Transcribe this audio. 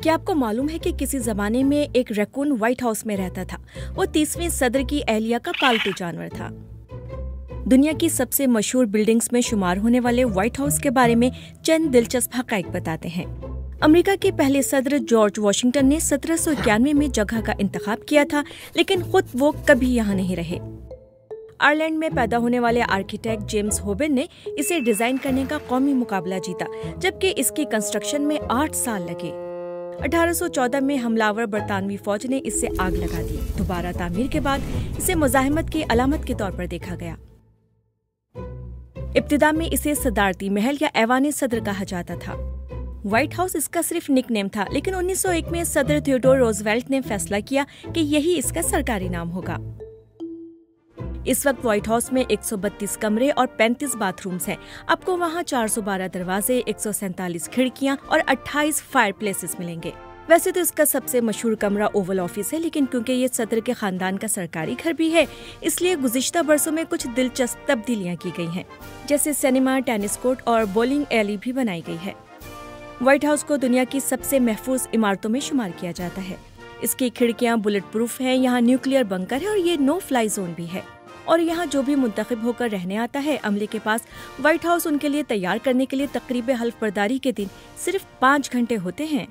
क्या आपको मालूम है कि किसी जमाने में एक रैकून व्हाइट हाउस में रहता था। वो 30वीं सदर की एहलिया का पालतू जानवर था। दुनिया की सबसे मशहूर बिल्डिंग्स में शुमार होने वाले व्हाइट हाउस के बारे में चंद दिलचस्प हक़ाइक़ बताते हैं। अमेरिका के पहले सदर जॉर्ज वॉशिंगटन ने 1791 में जगह का इंतखाब किया था, लेकिन खुद वो कभी यहाँ नहीं रहे। आयरलैंड में पैदा होने वाले आर्किटेक्ट जेम्स होबेन ने इसे डिजाइन करने का कौमी मुकाबला जीता, जबकि इसकी कंस्ट्रक्शन में 8 साल लगे। 1814 में हमलावर बरतानवी फौज ने इससे आग लगा दी। दोबारा तामीर के बाद इसे मुजाहिमत की अलामत के तौर पर देखा गया। इब्तिदा में इसे सदारती महल या ऐवान सदर कहा जाता था। व्हाइट हाउस इसका सिर्फ निकनेम था, लेकिन 1901 में सदर थियोडोर रूजवेल्ट ने फैसला किया कि यही इसका सरकारी नाम होगा। इस वक्त व्हाइट हाउस में 132 कमरे और 35 बाथरूम्स हैं। आपको वहाँ 412 दरवाजे, 147 खिड़कियाँ और 28 फायर प्लेसेस मिलेंगे। वैसे तो इसका सबसे मशहूर कमरा ओवल ऑफिस है, लेकिन क्योंकि ये सदर के खानदान का सरकारी घर भी है, इसलिए गुज़िश्ता बरसों में कुछ दिलचस्प तब्दीलियाँ की गई हैं, जैसे सिनेमा, टेनिस कोर्ट और बॉलिंग एली भी बनाई गई है। व्हाइट हाउस को दुनिया की सबसे महफूज इमारतों में शुमार किया जाता है। इसकी खिड़कियाँ बुलेट प्रूफ हैं, यहाँ न्यूक्लियर बंकर है और ये नो फ्लाई जोन भी है। और यहाँ जो भी मुंतखब होकर रहने आता है, अमले के पास व्हाइट हाउस उनके लिए तैयार करने के लिए तकरीब हल्फ बर्दारी के दिन सिर्फ 5 घंटे होते हैं।